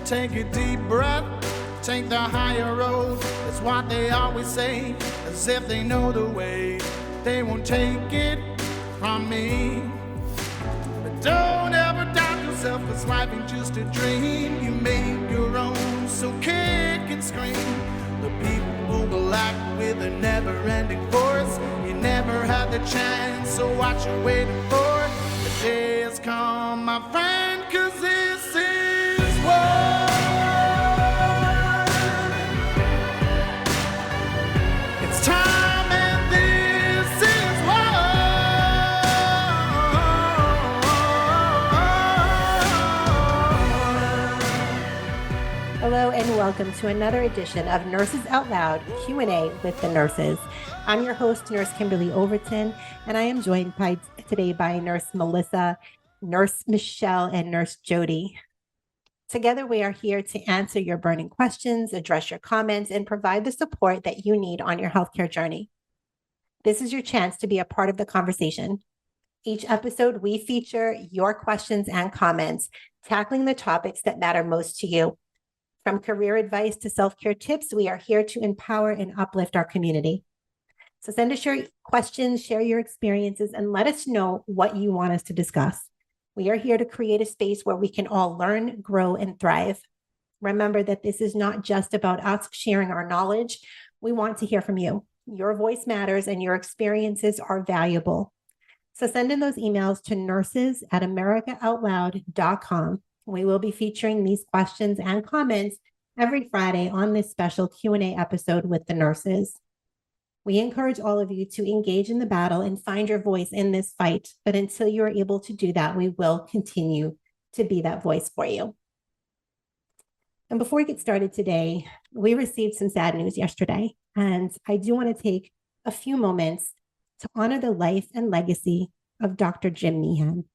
take a deep breath, take the higher road. That's what they always say, as if they know the way. They won't take it from me. But don't ever doubt yourself, 'cause life ain't just a dream. You make your own, so kick and scream. The people will act with a never-ending force. You never had the chance, so what you waiting for? The day has come, my friend, 'cause this is war. It's time and this is war. Hello and welcome to another edition of Nurses Out Loud Q&A with the Nurses. I'm your host, Nurse Kimberly Overton, and I am joined today by Nurse Melissa, Nurse Michelle, and Nurse Jody. Together, we are here to answer your burning questions, address your comments, and provide the support that you need on your healthcare journey. This is your chance to be a part of the conversation. Each episode, we feature your questions and comments, tackling the topics that matter most to you. From career advice to self-care tips, we are here to empower and uplift our community. So send us your questions, share your experiences, and let us know what you want us to discuss. We are here to create a space where we can all learn, grow, and thrive. Remember that this is not just about us sharing our knowledge. We want to hear from you. Your voice matters and your experiences are valuable. So send in those emails to nurses@americaoutloud.com. We will be featuring these questions and comments every Friday on this special Q&A episode with the nurses. We encourage all of you to engage in the battle and find your voice in this fight. But until you are able to do that, we will continue to be that voice for you. And before we get started today, we received some sad news yesterday. And I do want to take a few moments to honor the life and legacy of Dr. Jim Meehan,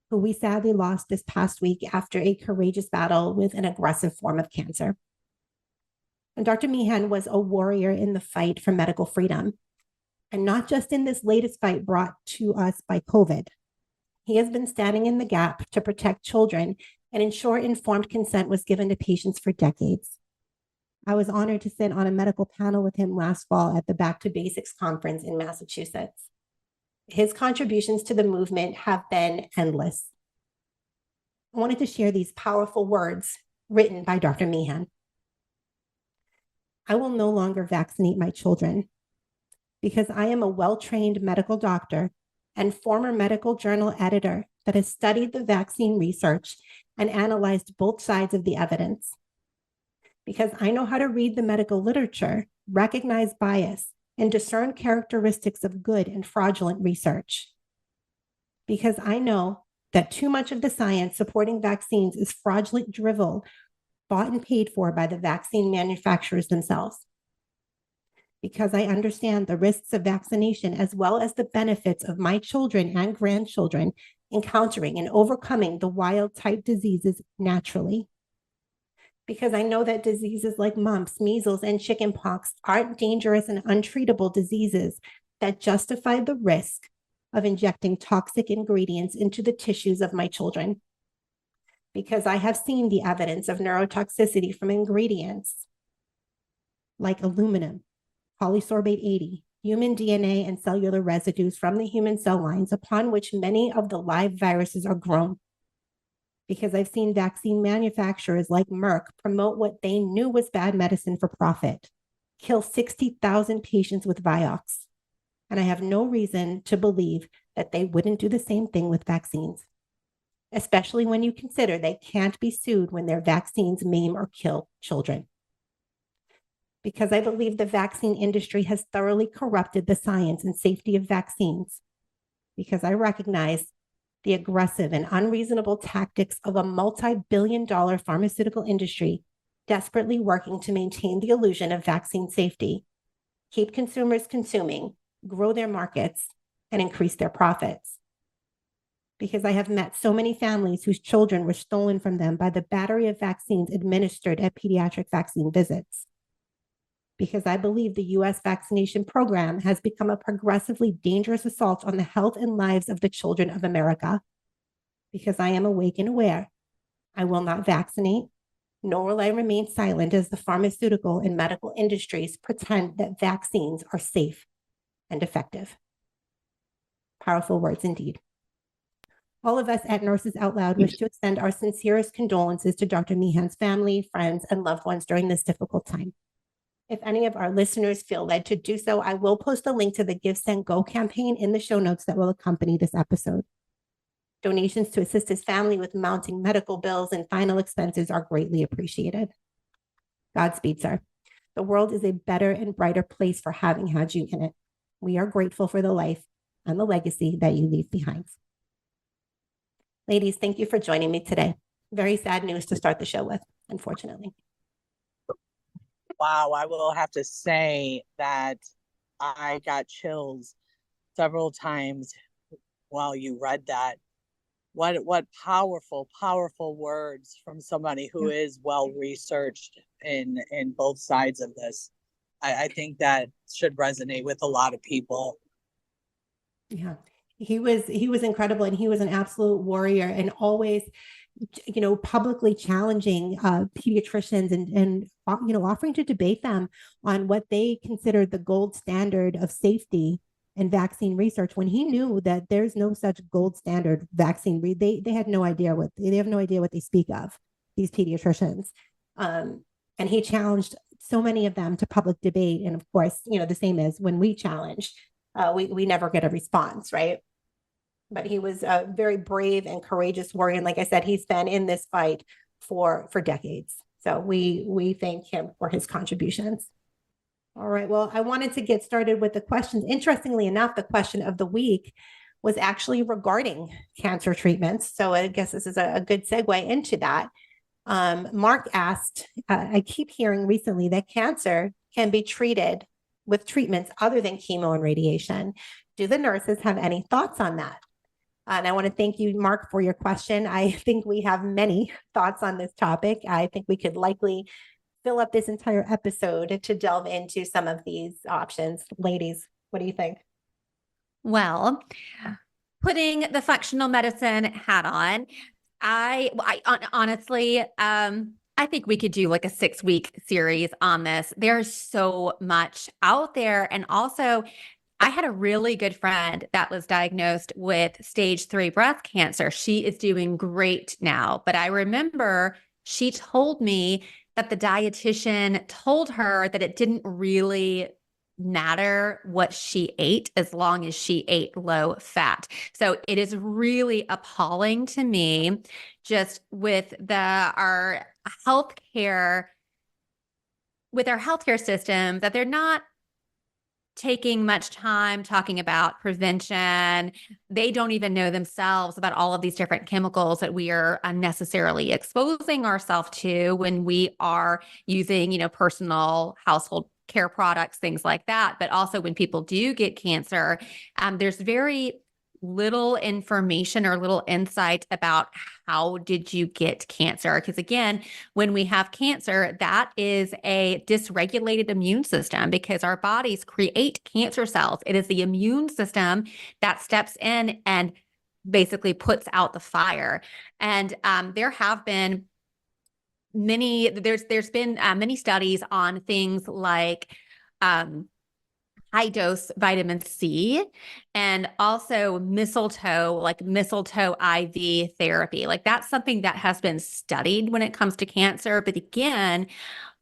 who we sadly lost this past week after a courageous battle with an aggressive form of cancer. And Dr. Meehan was a warrior in the fight for medical freedom, and not just in this latest fight brought to us by COVID. He has been standing in the gap to protect children and ensure informed consent was given to patients for decades. I was honored to sit on a medical panel with him last fall at the Back to Basics conference in Massachusetts. His contributions to the movement have been endless. I wanted to share these powerful words written by Dr. Meehan. I will no longer vaccinate my children because I am a well-trained medical doctor and former medical journal editor that has studied the vaccine research and analyzed both sides of the evidence. Because I know how to read the medical literature, recognize bias, and discern characteristics of good and fraudulent research. Because I know that too much of the science supporting vaccines is fraudulent drivel bought and paid for by the vaccine manufacturers themselves. Because I understand the risks of vaccination as well as the benefits of my children and grandchildren encountering and overcoming the wild type diseases naturally. Because I know that diseases like mumps, measles, and chickenpox aren't dangerous and untreatable diseases that justify the risk of injecting toxic ingredients into the tissues of my children. Because I have seen the evidence of neurotoxicity from ingredients like aluminum, polysorbate 80, human DNA, and cellular residues from the human cell lines upon which many of the live viruses are grown. Because I've seen vaccine manufacturers like Merck promote what they knew was bad medicine for profit, kill 60,000 patients with Vioxx. And I have no reason to believe that they wouldn't do the same thing with vaccines, especially when you consider they can't be sued when their vaccines maim or kill children. Because I believe the vaccine industry has thoroughly corrupted the science and safety of vaccines. Because I recognize the aggressive and unreasonable tactics of a multi-billion-dollar pharmaceutical industry desperately working to maintain the illusion of vaccine safety, keep consumers consuming, grow their markets, and increase their profits. Because I have met so many families whose children were stolen from them by the battery of vaccines administered at pediatric vaccine visits. Because I believe the U.S. vaccination program has become a progressively dangerous assault on the health and lives of the children of America. Because I am awake and aware, I will not vaccinate, nor will I remain silent as the pharmaceutical and medical industries pretend that vaccines are safe and effective. Powerful words indeed. All of us at Nurses Out Loud wish to extend our sincerest condolences to Dr. Meehan's family, friends, and loved ones during this difficult time. If any of our listeners feel led to do so, I will post a link to the Give, Send, Go campaign in the show notes that will accompany this episode. Donations to assist his family with mounting medical bills and final expenses are greatly appreciated. Godspeed, sir. The world is a better and brighter place for having had you in it. We are grateful for the life and the legacy that you leave behind. Ladies, thank you for joining me today. Very sad news to start the show with, unfortunately. Wow, I will have to say that I got chills several times while you read that. What powerful, powerful words from somebody who is well researched in both sides of this. I think that should resonate with a lot of people. Yeah, he was incredible, and he was an absolute warrior, and always, publicly challenging pediatricians and offering to debate them on what they considered the gold standard of safety and vaccine research, when he knew that there's no such gold standard vaccine. They have no idea what they speak of, these pediatricians. And he challenged so many of them to public debate. And of course, the same as when we challenge, we never get a response, right? But he was a very brave and courageous warrior. And like I said, he's been in this fight for decades. So we thank him for his contributions. All right. Well, I wanted to get started with the questions. Interestingly enough, the question of the week was actually regarding cancer treatments. So I guess this is a good segue into that. Mark asked, I keep hearing recently that cancer can be treated with treatments other than chemo and radiation. Do the nurses have any thoughts on that? And I want to thank you, Mark, for your question. I think we have many thoughts on this topic. I think we could likely fill up this entire episode to delve into some of these options. Ladies, what do you think? Well, putting the functional medicine hat on, I honestly, I think we could do like a 6-week series on this. There's so much out there. And also, I had a really good friend that was diagnosed with stage 3 breast cancer. She is doing great now. But I remember she told me that the dietitian told her that it didn't really matter what she ate as long as she ate low fat. So it is really appalling to me, just with our healthcare system, that they're not taking much time talking about prevention. They don't even know themselves about all of these different chemicals that we are unnecessarily exposing ourselves to when we are using, personal household care products, things like that. But also when people do get cancer, there's very little information or little insight about how did you get cancer? Because again, when we have cancer, that is a dysregulated immune system because our bodies create cancer cells. It is the immune system that steps in and basically puts out the fire. And there have been there's been many studies on things like high dose vitamin C and also mistletoe, like mistletoe IV therapy. Like that's something that has been studied when it comes to cancer. But again,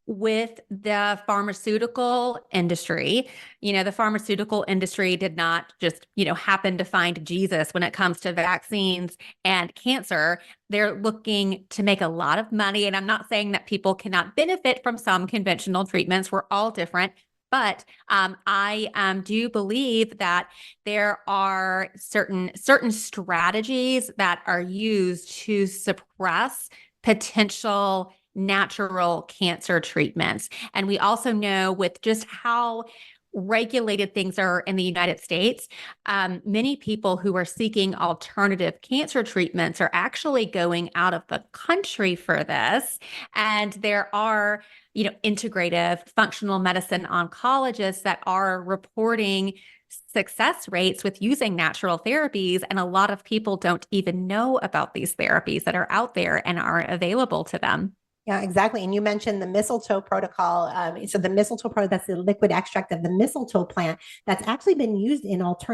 with the pharmaceutical industry, the pharmaceutical industry did not just, happen to find Jesus when it comes to vaccines and cancer. They're looking to make a lot of money. And I'm not saying that people cannot benefit from some conventional treatments. We're all different. But I do believe that there are certain strategies that are used to suppress potential natural cancer treatments. And we also know with just how regulated things are in the United States, many people who are seeking alternative cancer treatments are actually going out of the country for this. And there are integrative functional medicine oncologists that are reporting success rates with using natural therapies. And a lot of people don't even know about these therapies that are out there and are available to them. Yeah, exactly. And you mentioned the mistletoe protocol. So the mistletoe protocol, that's the liquid extract of the mistletoe plant that's actually been used in as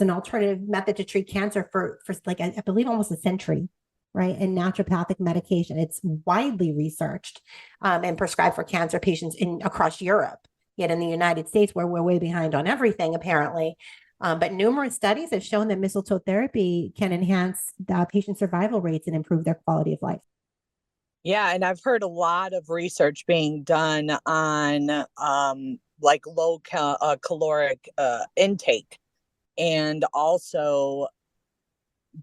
an alternative method to treat cancer for like, I believe almost a century, right? And naturopathic medication. It's widely researched and prescribed for cancer patients across Europe. Yet in the United States, where we're way behind on everything, apparently. But numerous studies have shown that mistletoe therapy can enhance patient survival rates and improve their quality of life. Yeah, and I've heard a lot of research being done on like caloric intake, and also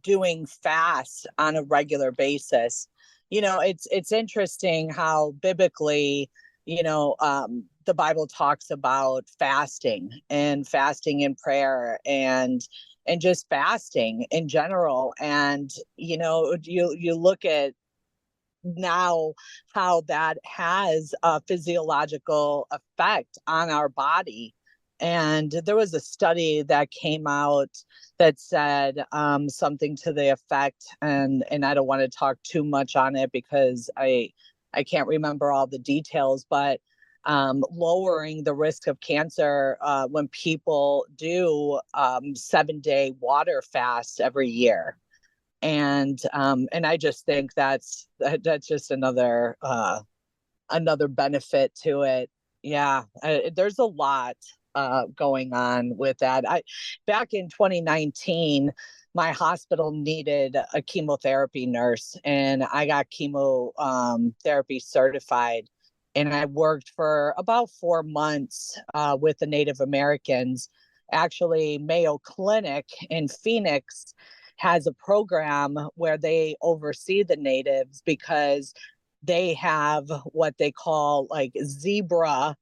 doing fasts on a regular basis. It's interesting how biblically, the Bible talks about fasting and fasting in prayer and just fasting in general. And you look at now how that has a physiological effect on our body. And there was a study that came out that said something to the effect, and I don't want to talk too much on it because I can't remember all the details, but lowering the risk of cancer when people do 7-day water fasts every year. And I just think that's just another benefit to it. Yeah, there's a lot going on with that. Back in 2019, my hospital needed a chemotherapy nurse, and I got chemo therapy certified. And I worked for about 4 months with the Native Americans. Actually, Mayo Clinic in Phoenix has a program where they oversee the natives because they have what they call like zebra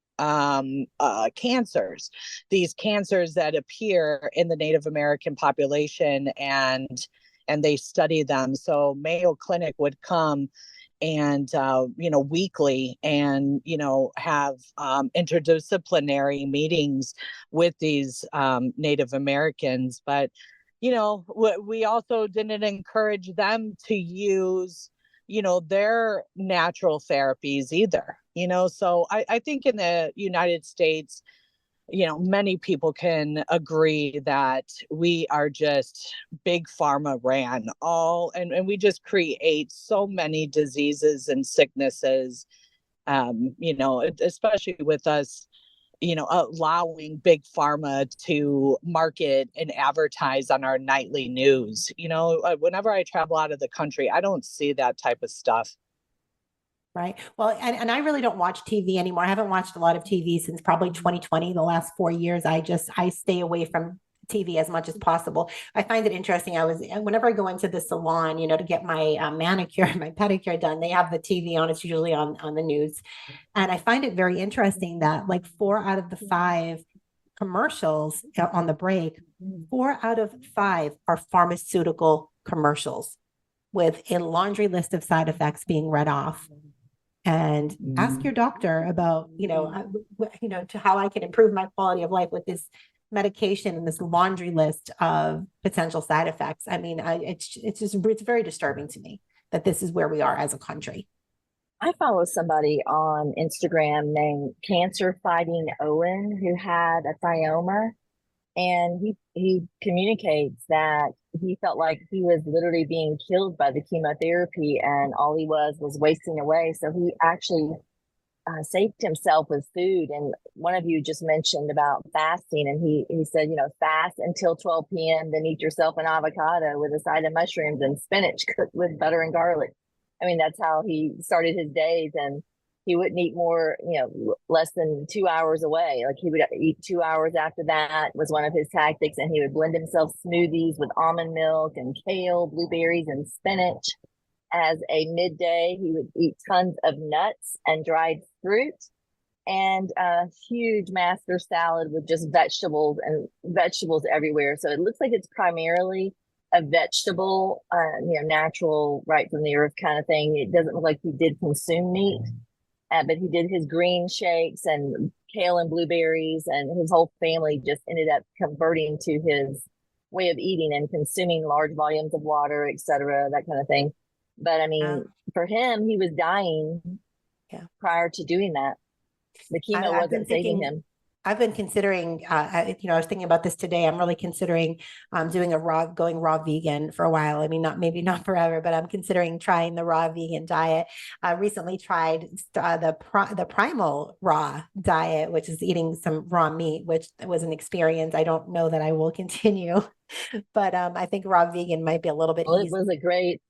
cancers, these cancers that appear in the Native American population, and they study them. So Mayo Clinic would come and weekly, and have interdisciplinary meetings with these Native Americans. But we also didn't encourage them to use their natural therapies either. So I think in the United States, many people can agree that we are just big pharma ran all, and we just create so many diseases and sicknesses, especially with us, allowing big pharma to market and advertise on our nightly news. Whenever I travel out of the country, I don't see that type of stuff. Right. Well, and I really don't watch TV anymore. I haven't watched a lot of TV since probably 2020, the last 4 years. I stay away from TV as much as possible. I find it interesting. Whenever I go into the salon, to get my manicure, my pedicure done, they have the TV on. It's usually on the news. And I find it very interesting that like 4 out of the 5 commercials on the break, 4 out of 5 are pharmaceutical commercials with a laundry list of side effects being read off. And ask your doctor about, to how I can improve my quality of life with this medication and this laundry list of potential side effects. I mean, it's very disturbing to me that this is where we are as a country. I follow somebody on Instagram named Cancer Fighting Owen who had a myoma, and he communicates that he felt like he was literally being killed by the chemotherapy, and all he was wasting away. So he actually saved himself with food. And one of you just mentioned about fasting, and he said, fast until 12 p.m., then eat yourself an avocado with a side of mushrooms and spinach cooked with butter and garlic. I mean, that's how he started his days, and he wouldn't eat more, less than 2 hours away. Like he would eat 2 hours after that was one of his tactics. And he would blend himself smoothies with almond milk and kale, blueberries, and spinach. As a midday, he would eat tons of nuts and dried fruit, and a huge master salad with just vegetables everywhere. So it looks like it's primarily a vegetable, natural, right from the earth kind of thing. It doesn't look like he did consume meat. But he did his green shakes and kale and blueberries, and his whole family just ended up converting to his way of eating and consuming large volumes of water, etc., that kind of thing. But I mean, for him, he was dying prior to doing that. The chemo wasn't saving him. I've been considering, I was thinking about this today. I'm really considering going raw vegan for a while. I mean, maybe not forever, but I'm considering trying the raw vegan diet. I recently tried the primal raw diet, which is eating some raw meat, which was an experience. I don't know that I will continue, but I think raw vegan might be a little bit easier.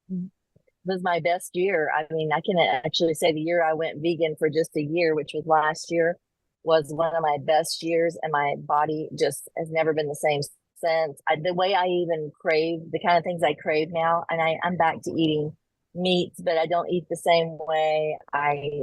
It was my best year. I mean, I can actually say the year I went vegan for just a year, which was last year, was one of my best years, and my body just has never been the same since. The way I even crave the kind of things I crave now, and I'm back to eating meats, but I don't eat the same way. I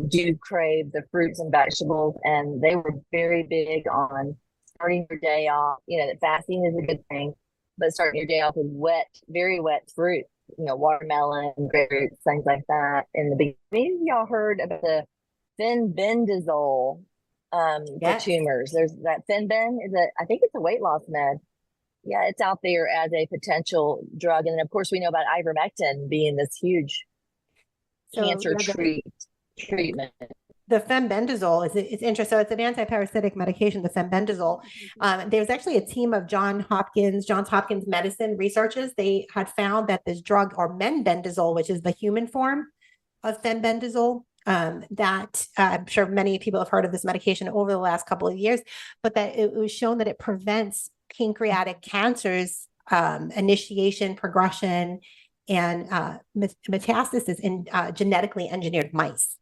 do crave the fruits and vegetables, and they were very big on starting your day off. That fasting is a good thing, but starting your day off with very wet fruit, watermelon, grapefruit, things like that. In the beginning, maybe y'all heard about the fenbendazole for tumors. There's that Fenben I think it's a weight loss med. Yeah, it's out there as a potential drug. And then of course we know about ivermectin being this huge cancer treatment. The fenbendazole it's interesting. So it's an antiparasitic medication, the fenbendazole. There's actually a team of Johns Hopkins medicine researchers. They had found that this drug, or menbendazole, which is the human form of fenbendazole, that I'm sure many people have heard of this medication over the last couple of years, but that it was shown that it prevents pancreatic cancers, initiation, progression, and metastasis in genetically engineered mice.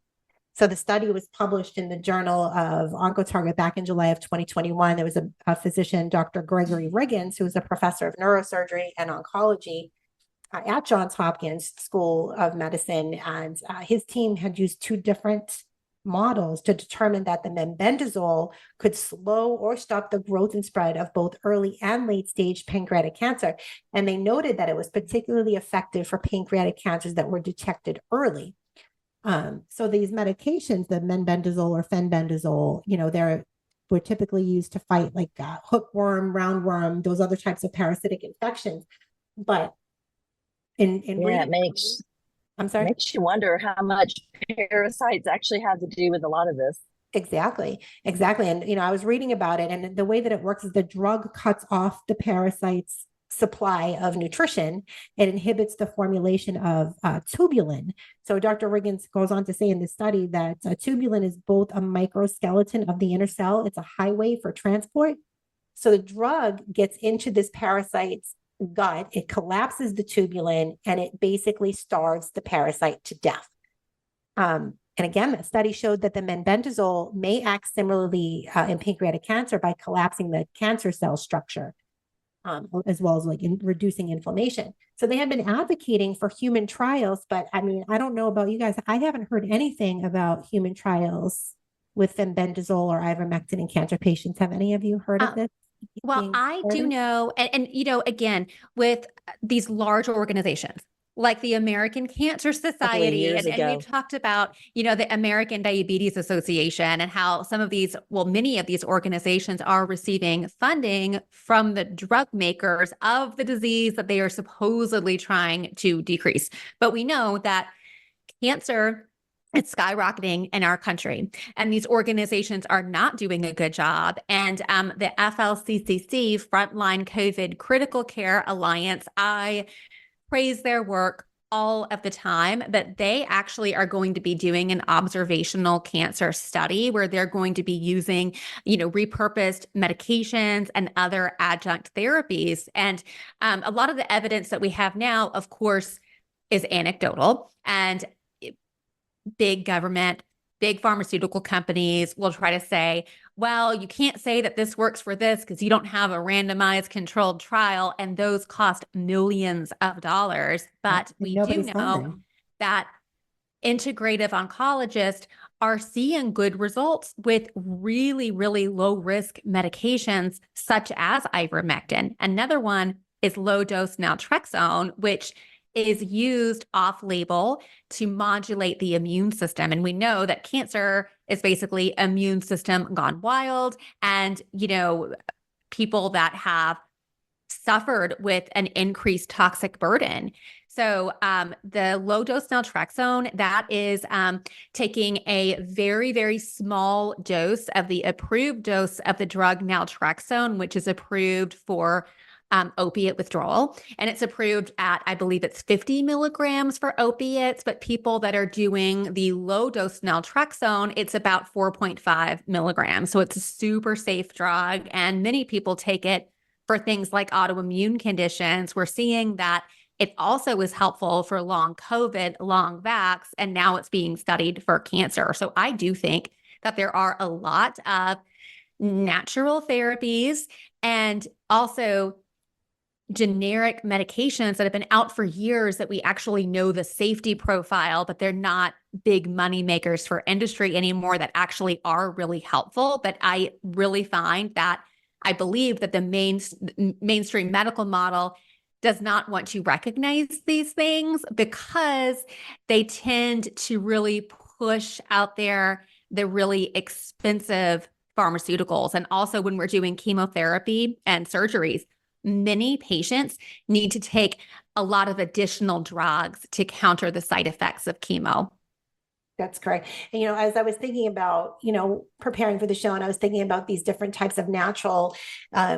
So the study was published in the Journal of Oncotarget back in July of 2021. There was a physician, Dr. Gregory Riggins, who is a professor of neurosurgery and oncology at Johns Hopkins School of Medicine, and his team had used two different models to determine that the menbendazole could slow or stop the growth and spread of both early and late stage pancreatic cancer. And they noted that it was particularly effective for pancreatic cancers that were detected early. So these medications, the menbendazole or fenbendazole, were typically used to fight like hookworm, roundworm, those other types of parasitic infections. But it makes you wonder how much parasites actually have to do with a lot of this. Exactly. And I was reading about it, and the way that it works is the drug cuts off the parasite's supply of nutrition. It inhibits the formulation of tubulin. So Dr. Riggins goes on to say in this study that tubulin is both a microskeleton of the inner cell. It's a highway for transport. So the drug gets into this parasite's gut, it collapses the tubulin, and it basically starves the parasite to death. And again, the study showed that the menbendazole may act similarly in pancreatic cancer by collapsing the cancer cell structure, as well as reducing inflammation. So they have been advocating for human trials, but I mean, I don't know about you guys. I haven't heard anything about human trials with fenbendazole or ivermectin in cancer patients. Have any of you heard of this? Well, I do know, and again, with these large organizations like the American Cancer Society, and we've talked about, the American Diabetes Association, and how many of these organizations are receiving funding from the drug makers of the disease that they are supposedly trying to decrease. But we know that cancer, it's skyrocketing in our country, and these organizations are not doing a good job. And the FLCCC, Frontline COVID Critical Care Alliance, I praise their work all of the time, but they actually are going to be doing an observational cancer study where they're going to be using, repurposed medications and other adjunct therapies. And a lot of the evidence that we have now, of course, is anecdotal, and big government, big pharmaceutical companies will try to say, well, you can't say that this works for this because you don't have a randomized controlled trial, and those cost millions of dollars. But we do know that integrative oncologists are seeing good results with really, really low risk medications such as ivermectin. Another one is low dose naltrexone, which is used off-label to modulate the immune system. And we know that cancer is basically immune system gone wild. And, people that have suffered with an increased toxic burden. So the low dose naltrexone, that is taking a very, very small dose of the approved dose of the drug naltrexone, which is approved for opiate withdrawal. And it's approved at, I believe it's 50 milligrams for opiates, but people that are doing the low dose naltrexone, it's about 4.5 milligrams. So it's a super safe drug. And many people take it for things like autoimmune conditions. We're seeing that it also is helpful for long COVID, long vax, and now it's being studied for cancer. So I do think that there are a lot of natural therapies and also generic medications that have been out for years that we actually know the safety profile, but they're not big money makers for industry anymore, that actually are really helpful. But I really find that I believe that the mainstream medical model does not want to recognize these things because they tend to really push out there the really expensive pharmaceuticals. And also when we're doing chemotherapy and surgeries, many patients need to take a lot of additional drugs to counter the side effects of chemo. That's correct. And, as I was thinking about, preparing for the show, and I was thinking about these different types of natural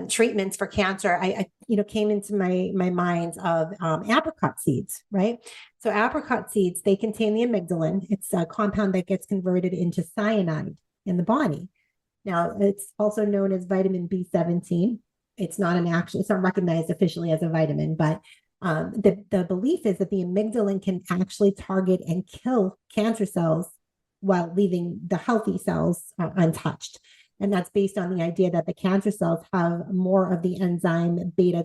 treatments for cancer, I came into my mind of apricot seeds, right? So apricot seeds, they contain the amygdalin. It's a compound that gets converted into cyanide in the body. Now, it's also known as vitamin B17. It's not recognized officially as a vitamin, but the belief is that the amygdalin can actually target and kill cancer cells while leaving the healthy cells untouched. And that's based on the idea that the cancer cells have more of the enzyme beta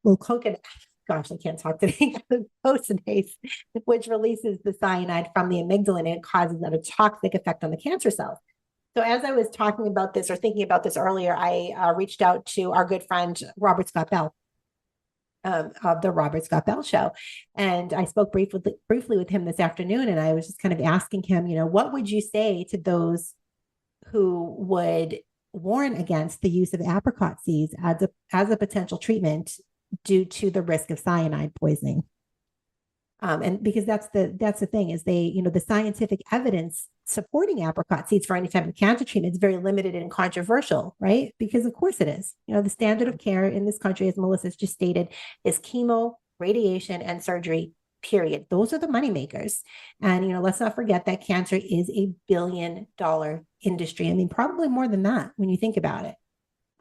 glucosidase, gosh, I can't talk today, glucosidase, which releases the cyanide from the amygdalin and causes a toxic effect on the cancer cells. So as I was talking about this or thinking about this earlier, I reached out to our good friend, Robert Scott Bell, of the Robert Scott Bell Show. And I spoke briefly with him this afternoon, and I was just kind of asking him, what would you say to those who would warn against the use of apricot seeds as a potential treatment due to the risk of cyanide poisoning? And because that's the thing is the scientific evidence supporting apricot seeds for any type of cancer treatment is very limited and controversial, right? Because of course it is. The standard of care in this country, as Melissa's just stated, is chemo, radiation, and surgery, period. Those are the money makers. And, let's not forget that cancer is a $1 billion industry. I mean, probably more than that when you think about it.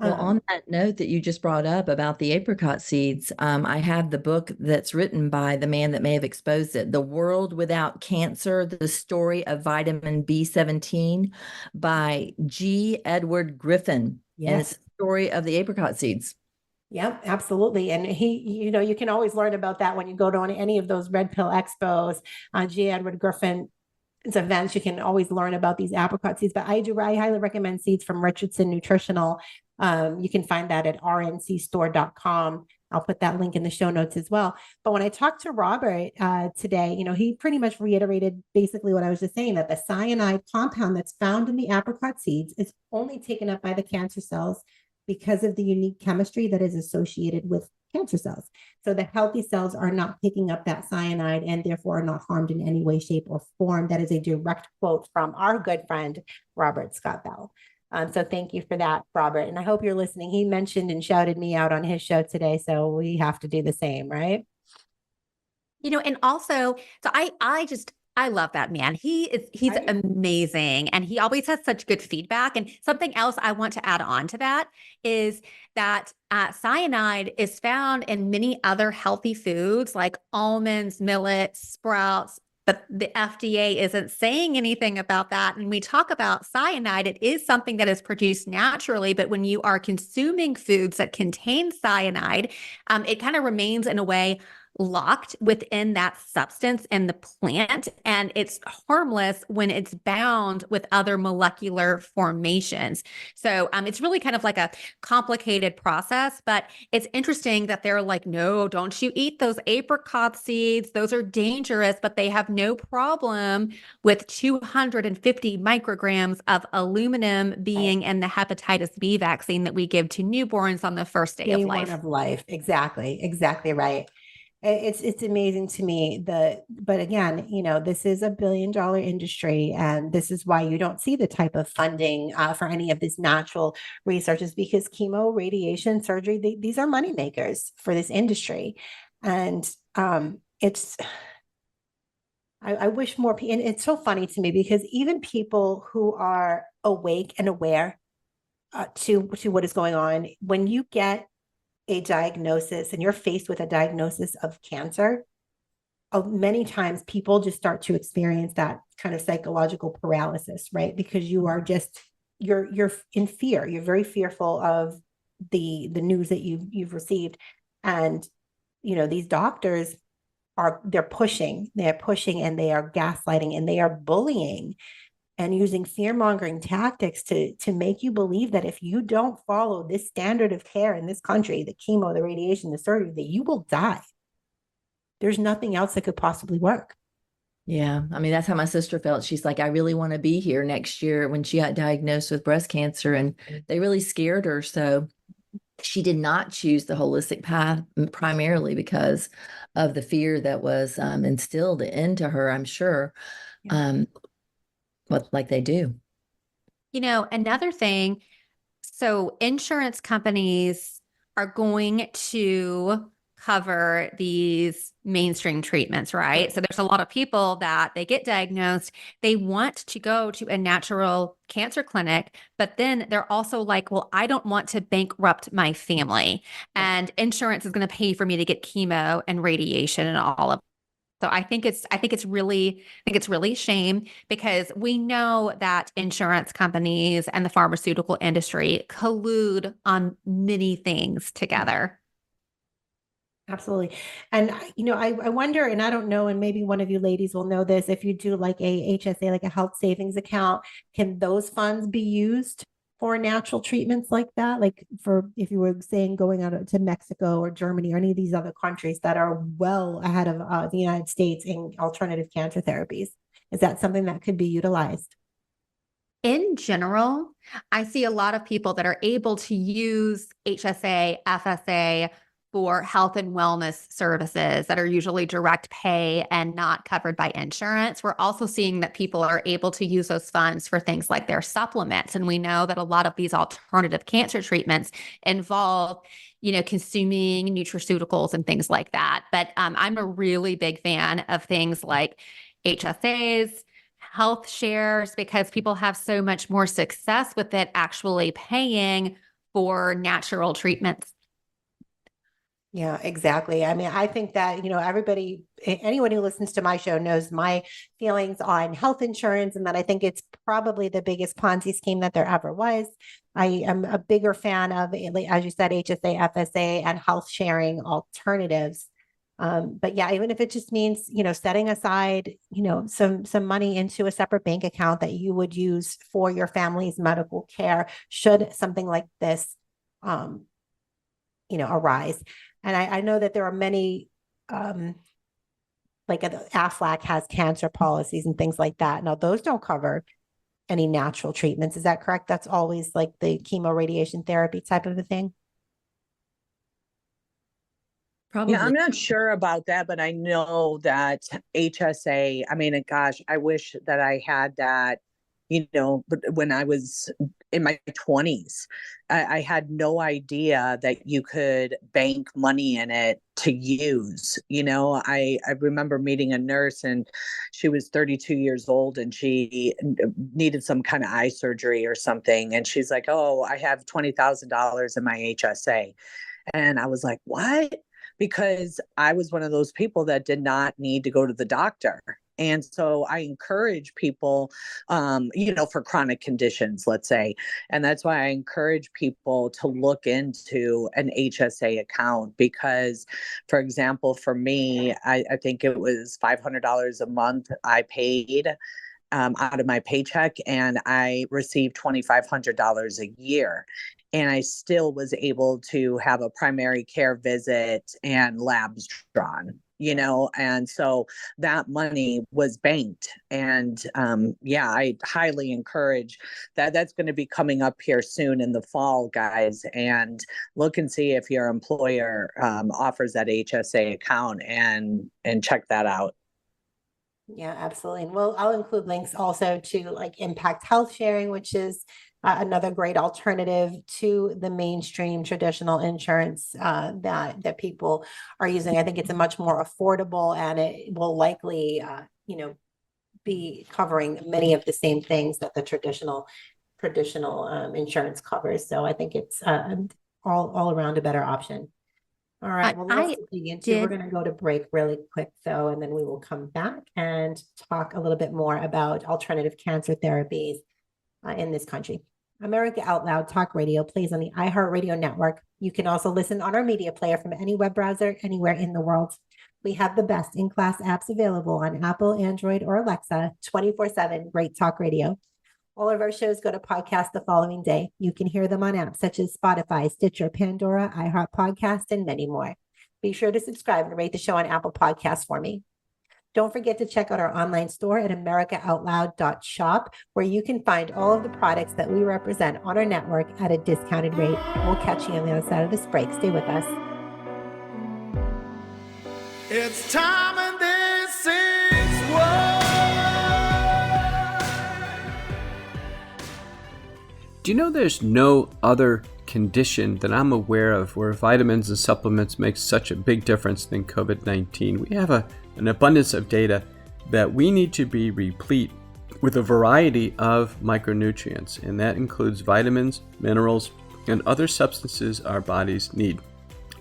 Well, on that note that you just brought up about the apricot seeds, I have the book that's written by the man that may have exposed it, The World Without Cancer, The Story of Vitamin B17 by G. Edward Griffin. Yes. And it's the story of the apricot seeds. Yep, absolutely. And he, you can always learn about that when you go to any of those Red Pill Expos, G. Edward Griffin events. You can always learn about these apricot seeds, but I highly recommend seeds from Richardson Nutritional. You can find that at rncstore.com. I'll put that link in the show notes as well. But when I talked to Robert today, he pretty much reiterated basically what I was just saying, that the cyanide compound that's found in the apricot seeds is only taken up by the cancer cells because of the unique chemistry that is associated with cancer cells. So the healthy cells are not picking up that cyanide and therefore are not harmed in any way, shape, or form. That is a direct quote from our good friend, Robert Scott Bell. So thank you for that, Robert. And I hope you're listening. He mentioned and shouted me out on his show today, so we have to do the same, right? And also, so I love that man. He's amazing. And he always has such good feedback. And something else I want to add on to that is that cyanide is found in many other healthy foods like almonds, millet, sprouts, but the FDA isn't saying anything about that. And we talk about cyanide, it is something that is produced naturally, but when you are consuming foods that contain cyanide, it kind of remains in a way locked within that substance in the plant, and it's harmless when it's bound with other molecular formations. So it's really kind of like a complicated process, but it's interesting that they're like, no, don't you eat those apricot seeds. Those are dangerous, but they have no problem with 250 micrograms of aluminum being in the hepatitis B vaccine that we give to newborns on the first day of life. One of life. Exactly right. It's amazing to me but again, this is a $1 billion industry, and this is why you don't see the type of funding for any of this natural research, is because chemo, radiation, surgery, these are money makers for this industry. And I wish more people, and it's so funny to me because even people who are awake and aware to what is going on, when you get a diagnosis and you're faced with a diagnosis of cancer, many times people just start to experience that kind of psychological paralysis, right? Because you're in fear. You're very fearful of the news that you've received. And, these doctors they're pushing and they are gaslighting and they are bullying and using fear-mongering tactics to make you believe that if you don't follow this standard of care in this country, the chemo, the radiation, the surgery, that you will die. There's nothing else that could possibly work. Yeah. I mean, that's how my sister felt. She's like, I really want to be here next year when she got diagnosed with breast cancer, and they really scared her. So she did not choose the holistic path primarily because of the fear that was instilled into her, I'm sure. Yeah. Like they do. Another thing, so insurance companies are going to cover these mainstream treatments, right? So there's a lot of people that they get diagnosed, they want to go to a natural cancer clinic, but then they're also like, well, I don't want to bankrupt my family, and insurance is going to pay for me to get chemo and radiation and all of. So I think it's really a shame, because we know that insurance companies and the pharmaceutical industry collude on many things together. Absolutely. And, I wonder, and I don't know, and maybe one of you ladies will know this, if you do like a HSA, like a health savings account, can those funds be used for natural treatments like that? Like for, if you were saying going out to Mexico or Germany or any of these other countries that are well ahead of the United States in alternative cancer therapies, is that something that could be utilized? In general, I see a lot of people that are able to use HSA, FSA for health and wellness services that are usually direct pay and not covered by insurance. We're also seeing that people are able to use those funds for things like their supplements. And we know that a lot of these alternative cancer treatments involve, consuming nutraceuticals and things like that. But I'm a really big fan of things like HSAs, health shares, because people have so much more success with it actually paying for natural treatments. Yeah, exactly. I mean, I think that, anyone who listens to my show knows my feelings on health insurance, and that I think it's probably the biggest Ponzi scheme that there ever was. I am a bigger fan of, as you said, HSA, FSA, and health sharing alternatives. But yeah, even if it just means, setting aside, some money into a separate bank account that you would use for your family's medical care, should something like this, arise. And I know that there are many, like Aflac has cancer policies and things like that. Now, those don't cover any natural treatments. Is that correct? That's always like the chemo radiation therapy type of a thing. Probably. Yeah, I'm not sure about that, but I know that HSA, I mean, gosh, I wish that I had that, but when I was in my 20s, I had no idea that you could bank money in it to use. I remember meeting a nurse, and she was 32 years old, and she needed some kind of eye surgery or something. And she's like, oh, I have $20,000 in my HSA. And I was like, what? Because I was one of those people that did not need to go to the doctor. And so I encourage people, for chronic conditions, let's say. And that's why I encourage people to look into an HSA account because, for example, for me, I think it was $500 a month I paid out of my paycheck, and I received $2,500 a year. And I still was able to have a primary care visit and labs drawn, and so that money was banked. And I highly encourage that. That's going to be coming up here soon in the fall, guys. And look and see if your employer offers that HSA account and check that out. Yeah, absolutely. And I'll include links also to like Impact Health Sharing, which is another great alternative to the mainstream traditional insurance that people are using. I think it's a much more affordable, and it will likely, be covering many of the same things that the traditional insurance covers. So I think it's all around a better option. All right, well, I let's dig into. We're did. going to go to break really quick, though, and then we will come back and talk a little bit more about alternative cancer therapies in this country. America Out Loud Talk Radio plays on the iHeartRadio network. You can also listen on our media player from any web browser anywhere in the world. We have the best in-class apps available on Apple, Android, or Alexa, 24/7. Great talk radio. All of our shows go to podcast the following day. You can hear them on apps such as Spotify, Stitcher, Pandora, iHeart Podcast, and many more. Be sure to subscribe and rate the show on Apple Podcasts for me. Don't forget to check out our online store at americaoutloud.shop, where you can find all of the products that we represent on our network at a discounted rate. We'll catch you on the other side of this break. Stay with us. It's time and this is war. Do you know there's no other condition that I'm aware of where vitamins and supplements make such a big difference than COVID-19? We have an abundance of data that we need to be replete with a variety of micronutrients, and that includes vitamins, minerals, and other substances our bodies need.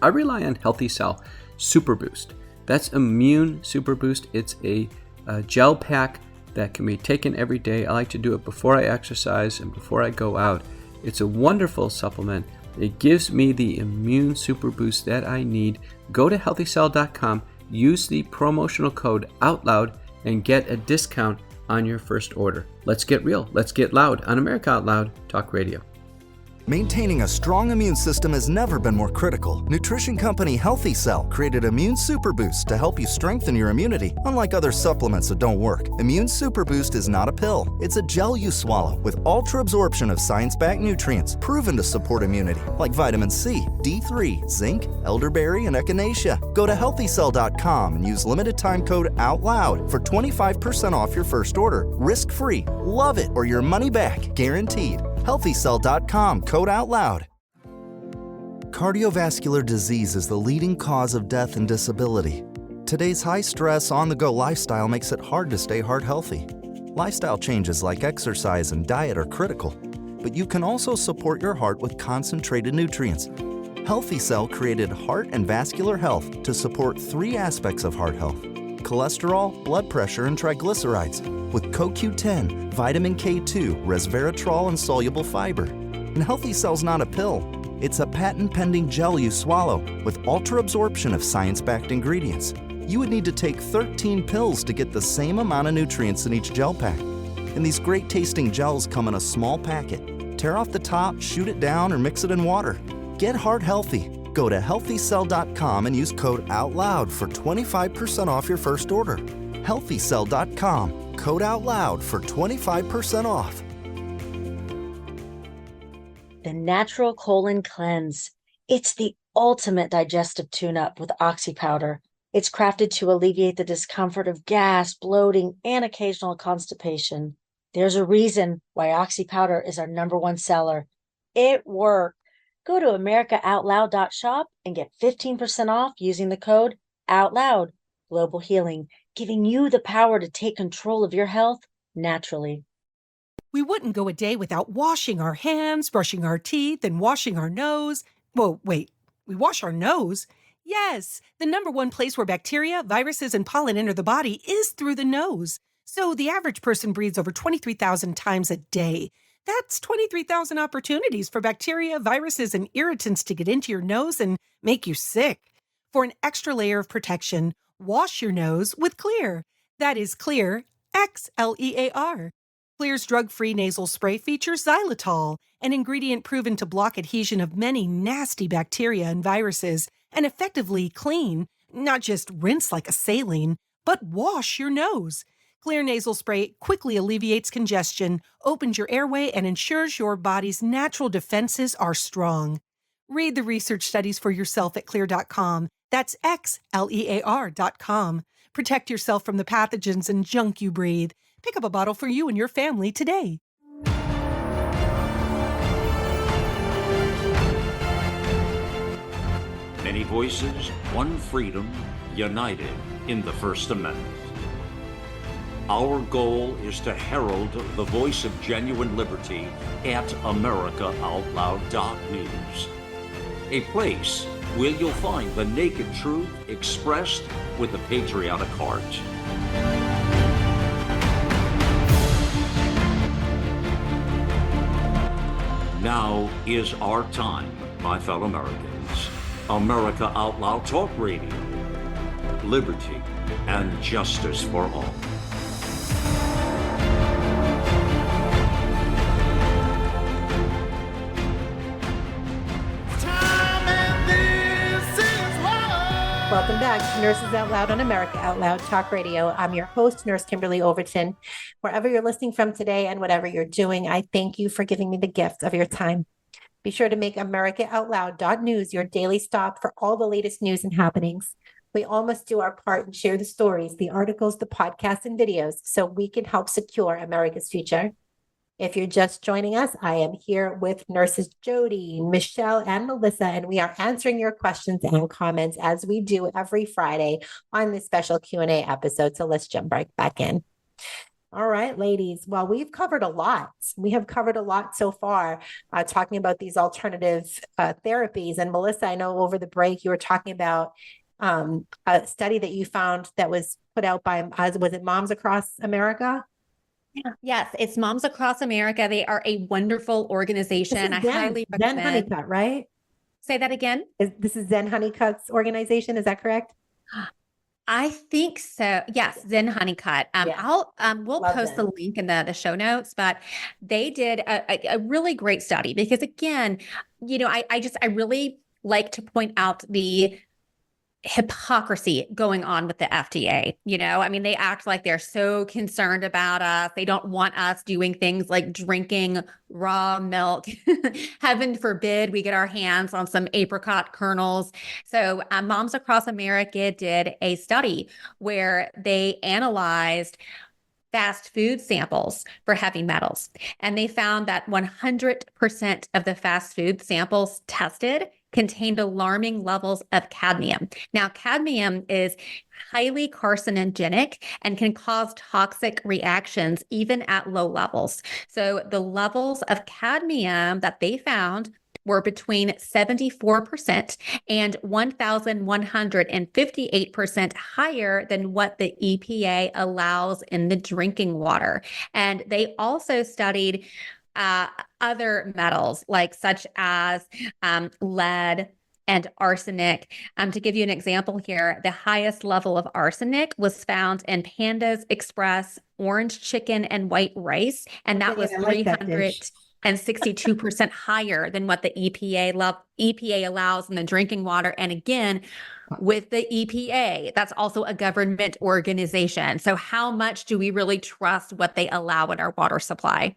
I rely on Healthy Cell Super Boost. That's Immune Super Boost. It's a gel pack that can be taken every day. I like to do it before I exercise and before I go out. It's a wonderful supplement. It gives me the immune super boost that I need. Go to healthycell.com, use the promotional code OUTLOUD, and get a discount on your first order. Let's get real. Let's get loud on America Out Loud Talk Radio. Maintaining a strong immune system has never been more critical. Nutrition company Healthy Cell created Immune Super Boost to help you strengthen your immunity. Unlike other supplements that don't work, Immune Super Boost is not a pill. It's a gel you swallow with ultra absorption of science-backed nutrients proven to support immunity, like vitamin C, D3, zinc, elderberry, and echinacea. Go to healthycell.com and use limited time code OUTLOUD for 25% off your first order. Risk-free. Love it or your money back. Guaranteed. healthycell.com, code OUTLOUD. Cardiovascular disease is the leading cause of death and disability. Today's high-stress, on-the-go lifestyle makes it hard to stay heart healthy. Lifestyle changes like exercise and diet are critical, but you can also support your heart with concentrated nutrients. Healthy Cell created Heart and Vascular Health to support 3 aspects of heart health: cholesterol, blood pressure, and triglycerides, with CoQ10, vitamin K2, resveratrol, and soluble fiber. And Healthy Cell's not a pill. It's a patent-pending gel you swallow with ultra-absorption of science-backed ingredients. You would need to take 13 pills to get the same amount of nutrients in each gel pack. And these great-tasting gels come in a small packet. Tear off the top, shoot it down, or mix it in water. Get heart healthy. Go to healthycell.com and use code OUTLOUD for 25% off your first order. healthycell.com, code OUTLOUD for 25% off. The Natural Colon Cleanse. It's the ultimate digestive tune-up with Oxy Powder. It's crafted to alleviate the discomfort of gas, bloating, and occasional constipation. There's a reason why Oxy Powder is our #1 seller. It works. Go to americaoutloud.shop and get 15% off using the code OUTLOUD. Global Healing, giving you the power to take control of your health naturally. We wouldn't go a day without washing our hands, brushing our teeth, and washing our nose. Well, wait, we wash our nose? Yes, the number one place where bacteria, viruses, and pollen enter the body is through the nose. So the average person breathes over 23,000 times a day. That's 23,000 opportunities for bacteria, viruses, and irritants to get into your nose and make you sick. For an extra layer of protection, wash your nose with Xlear. That is Xlear, Xlear. Xlear's drug-free nasal spray features xylitol, an ingredient proven to block adhesion of many nasty bacteria and viruses, and effectively clean, not just rinse like a saline, but wash your nose. Xlear nasal spray quickly alleviates congestion, opens your airway, and ensures your body's natural defenses are strong. Read the research studies for yourself at Xlear.com. That's Xlear.com. Protect yourself from the pathogens and junk you breathe. Pick up a bottle for you and your family today. Many voices, one freedom, united in the First Amendment. Our goal is to herald the voice of genuine liberty at AmericaOutloud.news, a place where you'll find the naked truth expressed with a patriotic heart. Now is our time, my fellow Americans. America Out Loud Talk Radio. Liberty and justice for all. Welcome back to Nurses Out Loud on America Out Loud Talk Radio. I'm your host, Nurse Kimberly Overton. Wherever you're listening from today and whatever you're doing, I thank you for giving me the gift of your time. Be sure to make AmericaOutloud.news your daily stop for all the latest news and happenings. We all must do our part and share the stories, the articles, the podcasts, and videos so we can help secure America's future. If you're just joining us, I am here with nurses Jody, Michelle, and Melissa, and we are answering your questions and comments as we do every Friday on this special Q&A episode. So let's jump right back in. All right, ladies. Well, we've covered a lot. We have covered a lot so far, talking about these alternative therapies. And Melissa, I know over the break you were talking about a study that you found that was put out by, was it Moms Across America? Yes, it's Moms Across America. They are a wonderful organization. I highly recommend. Zen Honeycutt, right? Say that again. This is Zen Honeycutt's organization. Is that correct? I think so. Yes, Zen Honeycutt. We'll Love post them. the link in the show notes, but they did a really great study because again, I really like to point out the hypocrisy going on with the FDA. They act like they're so concerned about us. They don't want us doing things like drinking raw milk. Heaven forbid we get our hands on some apricot kernels. So Moms Across America did a study where they analyzed fast food samples for heavy metals. And they found that 100% of the fast food samples tested contained alarming levels of cadmium. Now, cadmium is highly carcinogenic and can cause toxic reactions even at low levels. So the levels of cadmium that they found were between 74% and 1,158% higher than what the EPA allows in the drinking water. And they also studied other metals such as lead and arsenic. To give you an example here, the highest level of arsenic was found in Pandas Express, orange chicken, and white rice, and that was 362% higher than what the EPA allows in the drinking water. And again, with the EPA, that's also a government organization. So how much do we really trust what they allow in our water supply?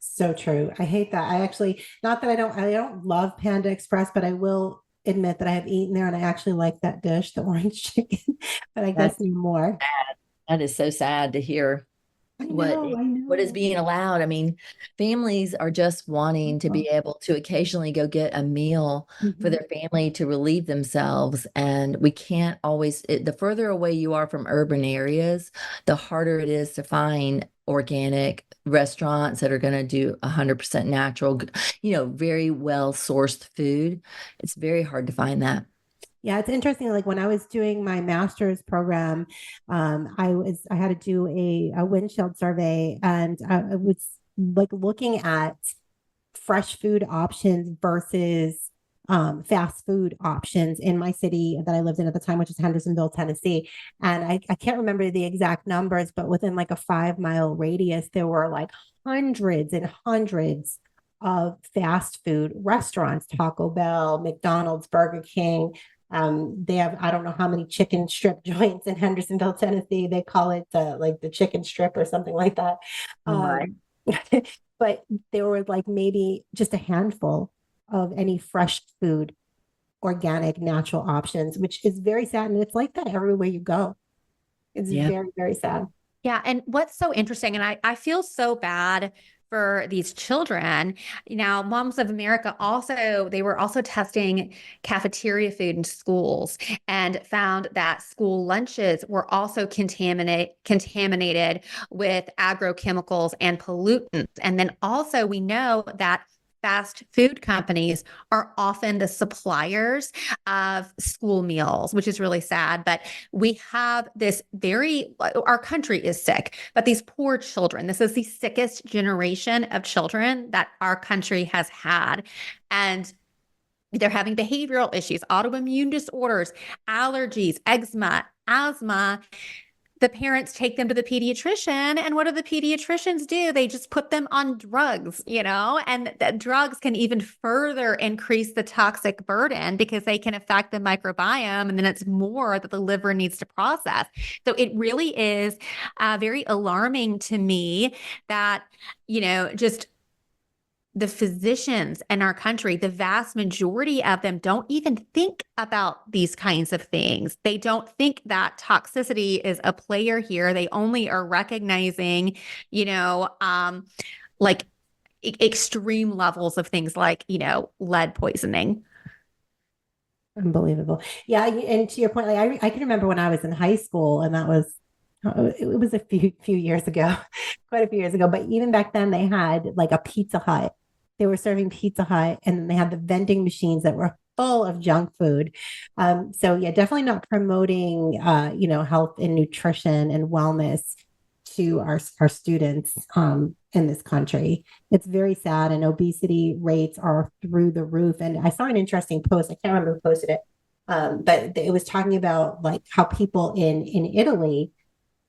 So true. I hate that. I actually, not that I don't love Panda Express, but I will admit that I have eaten there and I actually like that dish, the orange chicken, but I guess no more. That is so sad to hear. I know. What is being allowed. Families are just wanting to be able to occasionally go get a meal for their family to relieve themselves. And we can't always, the further away you are from urban areas, the harder it is to find organic restaurants that are going to do 100% natural, very well sourced food. It's very hard to find that. Yeah, it's interesting. Like when I was doing my master's program, I had to do a windshield survey, and I was like looking at fresh food options versus fast food options in my city that I lived in at the time, which is Hendersonville, Tennessee. And I can't remember the exact numbers, but within like a 5 mile radius, there were like hundreds and hundreds of fast food restaurants: Taco Bell, McDonald's, Burger King. They have, I don't know how many chicken strip joints in Hendersonville, Tennessee. They call it like the chicken strip or something like that. Right. But there were like maybe just a handful of any fresh food, organic, natural options, which is very sad. And it's like that everywhere you go. It's Yeah. very, very sad. Yeah. And what's so interesting, and I feel so bad for these children. Now, Moms of America they were also testing cafeteria food in schools and found that school lunches were also contaminated with agrochemicals and pollutants. And then also we know that fast food companies are often the suppliers of school meals, which is really sad. But we have our country is sick, but these poor children, this is the sickest generation of children that our country has had. And they're having behavioral issues, autoimmune disorders, allergies, eczema, asthma. The parents take them to the pediatrician, and what do the pediatricians do? They just put them on drugs, and that drugs can even further increase the toxic burden because they can affect the microbiome, and then it's more that the liver needs to process. So it really is very alarming to me that, just the physicians in our country, the vast majority of them don't even think about these kinds of things. They don't think that toxicity is a player here. They only are recognizing, like extreme levels of things like, lead poisoning. Unbelievable. Yeah. And to your point, like I can remember when I was in high school, and that was, it was a few years ago, quite a few years ago. But even back then, they had like a Pizza Hut. They were serving Pizza Hut, and then they had the vending machines that were full of junk food. So yeah, definitely not promoting, health and nutrition and wellness to our students in this country. It's very sad, and obesity rates are through the roof. And I saw an interesting post. I can't remember who posted it, but it was talking about like how people in Italy,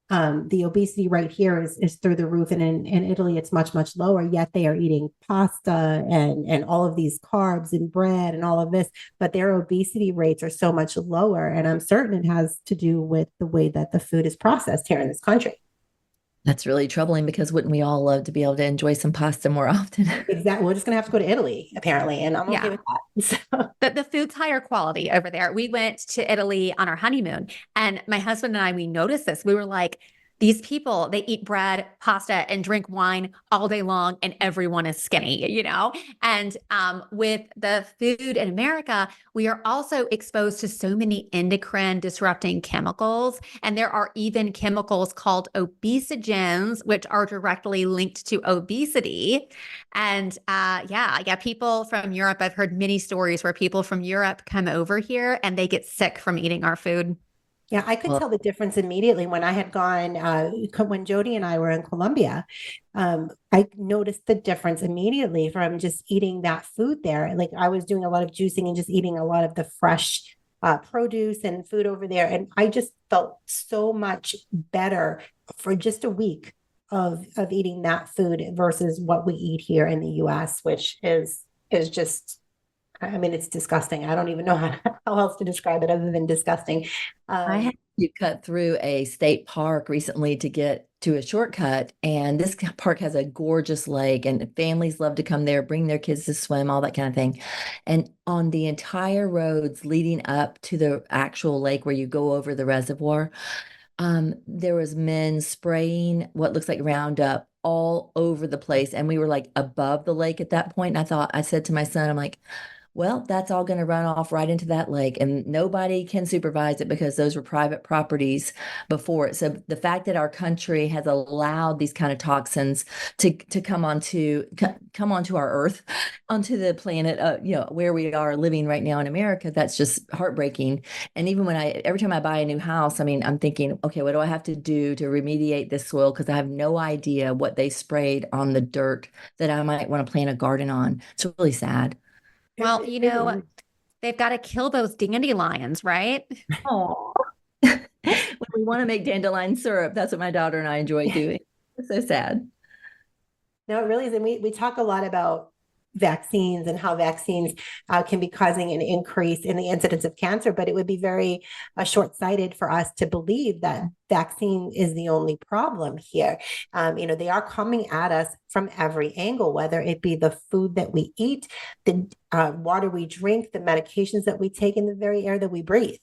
the obesity rate here is through the roof, and in Italy it's much, much lower, yet they are eating pasta and all of these carbs and bread and all of this, but their obesity rates are so much lower. And I'm certain it has to do with the way that the food is processed here in this country. That's really troubling, because wouldn't we all love to be able to enjoy some pasta more often? Exactly. We're just going to have to go to Italy, apparently, and I'm okay with that. So. The food's higher quality over there. We went to Italy on our honeymoon, and my husband and I, we noticed this. We were like, these people, they eat bread, pasta, and drink wine all day long, and everyone is skinny, And with the food in America, we are also exposed to so many endocrine disrupting chemicals. And there are even chemicals called obesogens, which are directly linked to obesity. And people from Europe, I've heard many stories where people from Europe come over here and they get sick from eating our food. Yeah, I could tell the difference immediately when I had gone, when Jody and I were in Colombia. I noticed the difference immediately from just eating that food there. Like I was doing a lot of juicing and just eating a lot of the fresh produce and food over there. And I just felt so much better for just a week of eating that food versus what we eat here in the US, which is just, I mean, it's disgusting. I don't even know how else to describe it other than disgusting. I had to cut through a state park recently to get to a shortcut, and this park has a gorgeous lake, and families love to come there, bring their kids to swim, all that kind of thing. And on the entire roads leading up to the actual lake where you go over the reservoir, there was men spraying what looks like Roundup all over the place, and we were like above the lake at that point. And I said to my son, I'm like, Well, that's all going to run off right into that lake, and nobody can supervise it because those were private properties before it. So the fact that our country has allowed these kind of toxins to come onto our Earth, onto the planet, where we are living right now in America, that's just heartbreaking. And even every time I buy a new house, I mean, I'm thinking, okay, what do I have to do to remediate this soil? Because I have no idea what they sprayed on the dirt that I might want to plant a garden on. It's really sad. Well, they've got to kill those dandelions, right? Oh, when we want to make dandelion syrup, that's what my daughter and I enjoy doing. It's so sad. No, it really is. And we talk a lot about vaccines and how vaccines can be causing an increase in the incidence of cancer, but it would be very short-sighted for us to believe that vaccine is the only problem here. They are coming at us from every angle, whether it be the food that we eat, the water we drink, the medications that we take, and the very air that we breathe.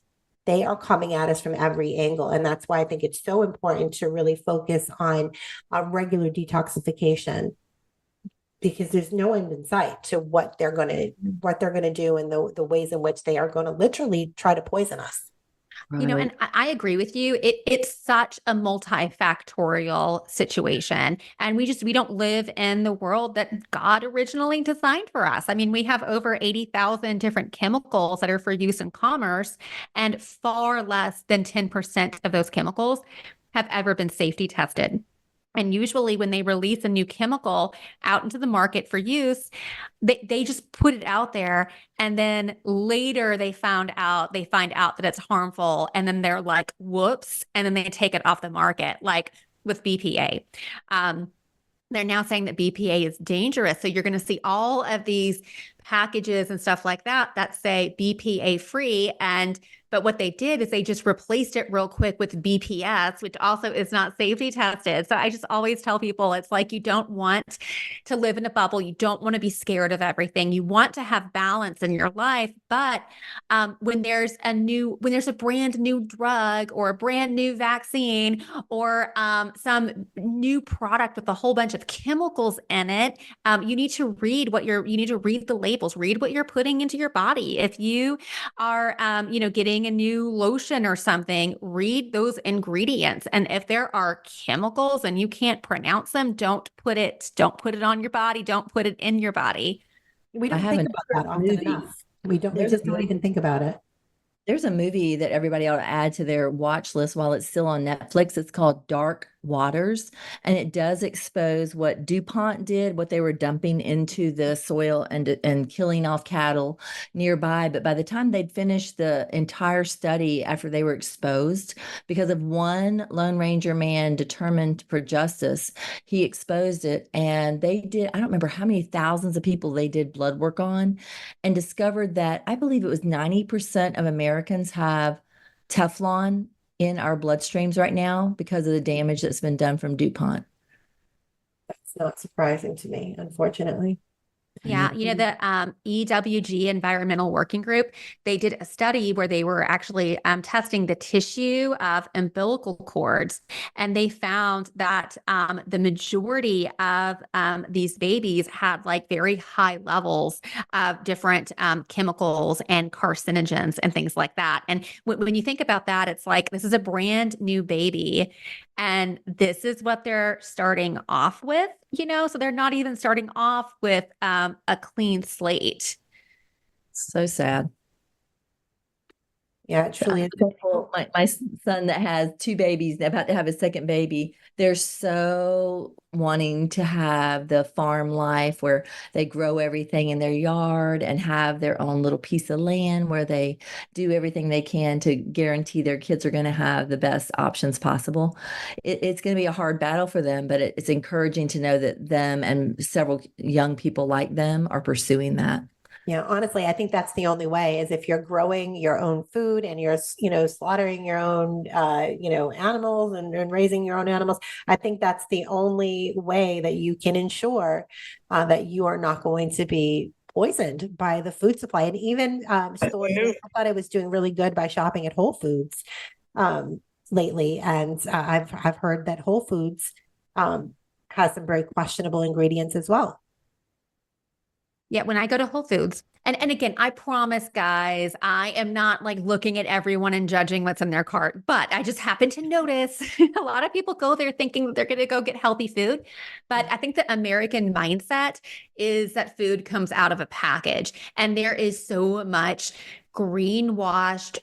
They are coming at us from every angle. And that's why I think it's so important to really focus on regular detoxification, because there's no end in sight to what they're going to do, and the ways in which they are going to literally try to poison us. And I agree with you. It's such a multifactorial situation. And we don't live in the world that God originally designed for us. I mean, we have over 80,000 different chemicals that are for use in commerce, and far less than 10% of those chemicals have ever been safety tested. And usually when they release a new chemical out into the market for use, they just put it out there. And then later they find out that it's harmful. And then they're like, whoops. And then they take it off the market, like with BPA. They're now saying that BPA is dangerous. So you're going to see all of these packages and stuff like that say BPA free. But what they did is they just replaced it real quick with BPS, which also is not safety tested. So I just always tell people, it's like, you don't want to live in a bubble. You don't want to be scared of everything. You want to have balance in your life. But when there's a brand new drug or a brand new vaccine or some new product with a whole bunch of chemicals in it, you need to read the labels, read what you're putting into your body. If you are, getting a new lotion or something, read those ingredients. And if there are chemicals and you can't pronounce them, don't put it on your body. Don't put it in your body. We don't think about that often enough. We just don't even think about it. There's a movie that everybody ought to add to their watch list while it's still on Netflix. It's called Dark Waters, and it does expose what DuPont did, what they were dumping into the soil and killing off cattle nearby. But by the time they'd finished the entire study after they were exposed, because of one Lone Ranger man determined for justice, he exposed it. And they did, I don't remember how many thousands of people they did blood work on, and discovered that I believe it was 90% of Americans have Teflon in our bloodstreams right now because of the damage that's been done from DuPont. That's not surprising to me, unfortunately. Yeah, the EWG Environmental Working Group, they did a study where they were actually testing the tissue of umbilical cords, and they found that the majority of these babies had like very high levels of different chemicals and carcinogens and things like that. And when you think about that, it's like, this is a brand new baby, and this is what they're starting off with, so they're not even starting off with a clean slate. So sad. Yeah, it truly is. My son that has two babies, about to have his second baby, they're so wanting to have the farm life where they grow everything in their yard and have their own little piece of land where they do everything they can to guarantee their kids are going to have the best options possible. It's going to be a hard battle for them, but it's encouraging to know that them and several young people like them are pursuing that. Yeah, honestly, I think that's the only way, is if you're growing your own food and you're, slaughtering your own, animals and raising your own animals. I think that's the only way that you can ensure that you are not going to be poisoned by the food supply. And even stores, I thought I was doing really good by shopping at Whole Foods lately. And I've heard that Whole Foods has some very questionable ingredients as well. Yeah, when I go to Whole Foods, and again, I promise, guys, I am not like looking at everyone and judging what's in their cart, but I just happen to notice a lot of people go there thinking that they're going to go get healthy food. But I think the American mindset is that food comes out of a package, and there is so much greenwashed,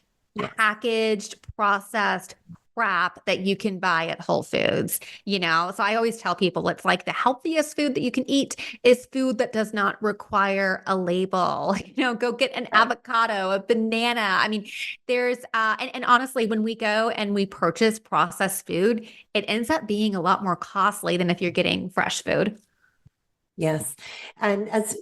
packaged, processed crap that you can buy at Whole Foods, So I always tell people it's like the healthiest food that you can eat is food that does not require a label. Go get an avocado, a banana. I mean, there's and honestly, when we go and we purchase processed food, it ends up being a lot more costly than if you're getting fresh food. Yes. And as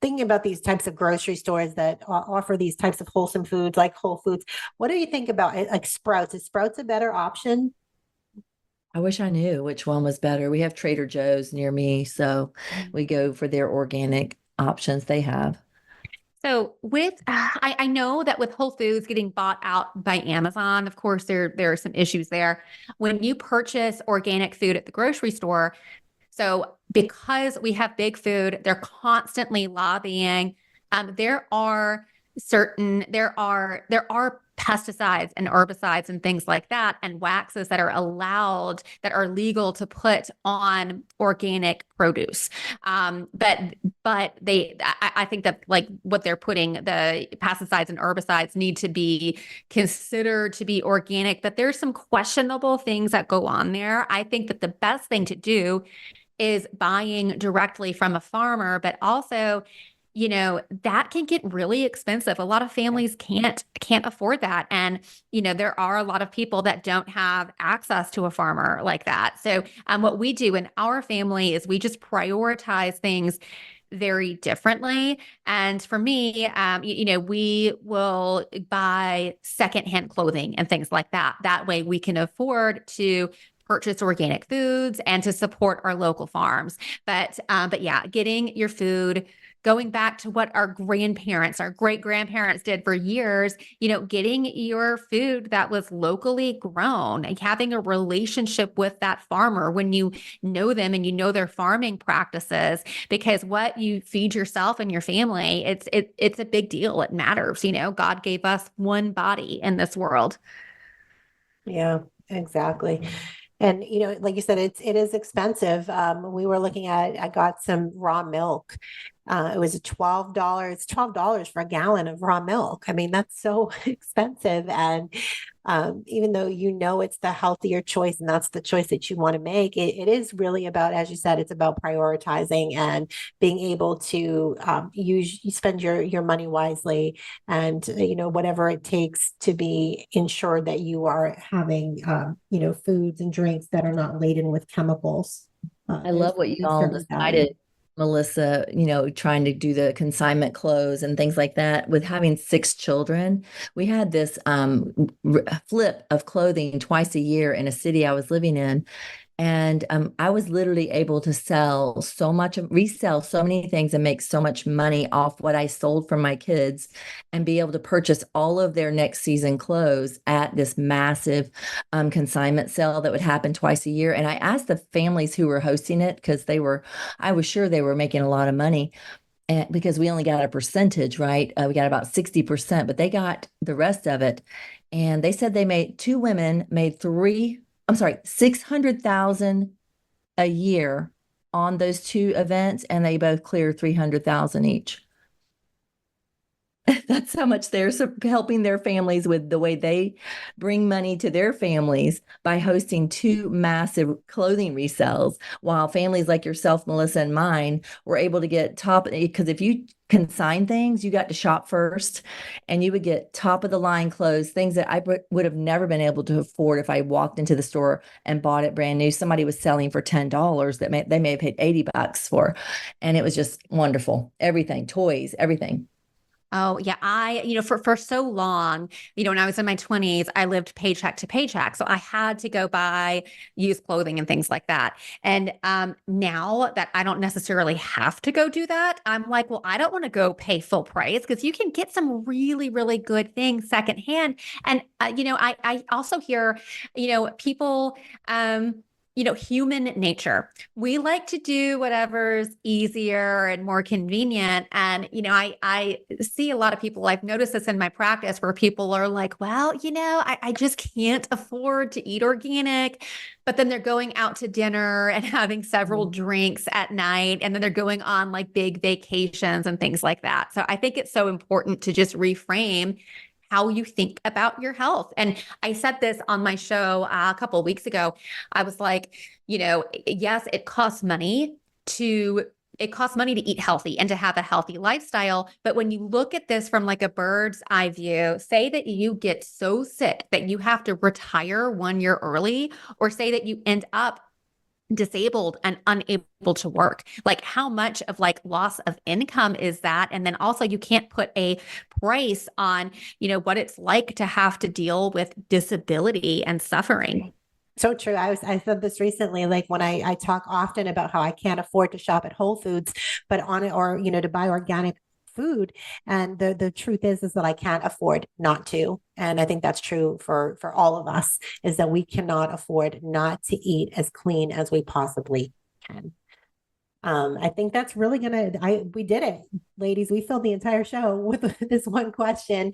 thinking about these types of grocery stores that offer these types of wholesome foods like Whole Foods, what do you think about it? Like Sprouts? Is Sprouts a better option? I wish I knew which one was better. We have Trader Joe's near me, so we go for their organic options they have. So I know that with Whole Foods getting bought out by Amazon, of course, there are some issues there. When you purchase organic food at the grocery store, so because we have big food, they're constantly lobbying. There are pesticides and herbicides and things like that, and waxes that are allowed, that are legal to put on organic produce. But I think that like what they're putting, the pesticides and herbicides need to be considered to be organic, but there's some questionable things that go on there. I think that the best thing to do is buying directly from a farmer, but also, that can get really expensive. A lot of families can't afford that. And, there are a lot of people that don't have access to a farmer like that. So what we do in our family is we just prioritize things very differently. And for me, we will buy secondhand clothing and things like that. That way we can afford to purchase organic foods and to support our local farms. But yeah, getting your food, going back to what our grandparents, our great grandparents did for years, getting your food that was locally grown and having a relationship with that farmer when you know them and you know their farming practices, because what you feed yourself and your family, it's a big deal. It matters. God gave us one body in this world. Yeah, exactly. And, like you said, it is expensive. We were looking at, I got some raw milk. It was $12 for a gallon of raw milk. I mean, that's so expensive. And even though it's the healthier choice and that's the choice that you want to make, it is really about, as you said, it's about prioritizing and being able to you spend your money wisely, and whatever it takes to be ensured that you are having foods and drinks that are not laden with chemicals. I love what you all decided, Melissa, trying to do the consignment clothes and things like that. With having 6 children, we had this flip of clothing twice a year in a city I was living in. And I was literally able to resell so many things and make so much money off what I sold from my kids, and be able to purchase all of their next season clothes at this massive consignment sale that would happen twice a year. And I asked the families who were hosting it, because I was sure they were making a lot of money. And because we only got a percentage, right? We got about 60%, but they got the rest of it. And they said 2 women made $600,000 a year on those 2 events, and they both cleared $300,000 each. That's how much they're helping their families with the way they bring money to their families by hosting 2 massive clothing resales, while families like yourself, Melissa, and mine were able to get because if you consign things, you got to shop first, and you would get top of the line clothes, things that I would have never been able to afford if I walked into the store and bought it brand new. Somebody was selling for $10 that they may have paid $80 for. And it was just wonderful. Everything, toys, everything. Oh, yeah. For so long, when I was in my 20s, I lived paycheck to paycheck. So I had to go buy used clothing and things like that. And now that I don't necessarily have to go do that, I'm like, well, I don't want to go pay full price, because you can get some really, really good things secondhand. And, I also hear, people, human nature. We like to do whatever's easier and more convenient. And, I see a lot of people, I've noticed this in my practice where people are like, well, I just can't afford to eat organic. But then they're going out to dinner and having several drinks at night. And then they're going on like big vacations and things like that. So I think it's so important to just reframe how you think about your health. And I said this on my show a couple of weeks ago. I was like, yes, it costs money to eat healthy and to have a healthy lifestyle. But when you look at this from like a bird's eye view, say that you get so sick that you have to retire 1 year early, or say that you end up disabled and unable to work, like how much of like loss of income is that? And then also you can't put a price on, what it's like to have to deal with disability and suffering. So true. I said this recently, like when I talk often about how I can't afford to shop at Whole Foods, but on it, or, to buy organic food. And the truth is that I can't afford not to. And I think that's true for all of us, is that we cannot afford not to eat as clean as we possibly can. I think that's really we did it, ladies. We filled the entire show with this one question,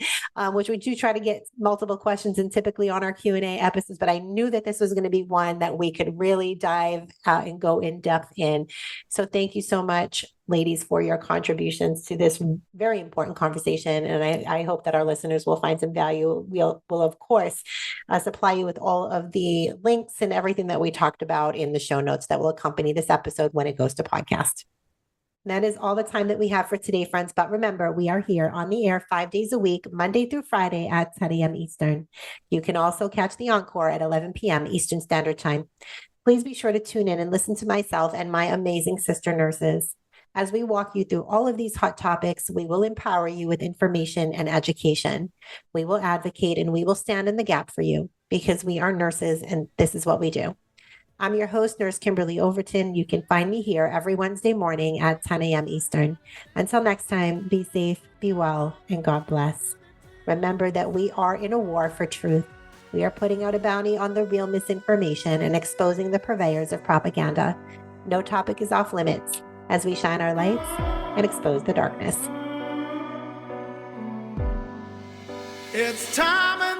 which we do try to get multiple questions and typically on our Q&A episodes, but I knew that this was going to be one that we could really dive out and go in depth in. So thank you so much, ladies, for your contributions to this very important conversation. And I hope that our listeners will find some value. We'll of course, supply you with all of the links and everything that we talked about in the show notes that will accompany this episode when it goes to podcast. That is all the time that we have for today, friends. But remember, we are here on the air 5 days a week, Monday through Friday at 10 a.m. Eastern. You can also catch the encore at 11 p.m. Eastern Standard Time. Please be sure to tune in and listen to myself and my amazing sister nurses. As we walk you through all of these hot topics, we will empower you with information and education. We will advocate and we will stand in the gap for you, because we are nurses and this is what we do. I'm your host, Nurse Kimberly Overton. You can find me here every Wednesday morning at 10 a.m. Eastern. Until next time, be safe, be well, and God bless. Remember that we are in a war for truth. We are putting out a bounty on the real misinformation and exposing the purveyors of propaganda. No topic is off limits as we shine our lights and expose the darkness. It's time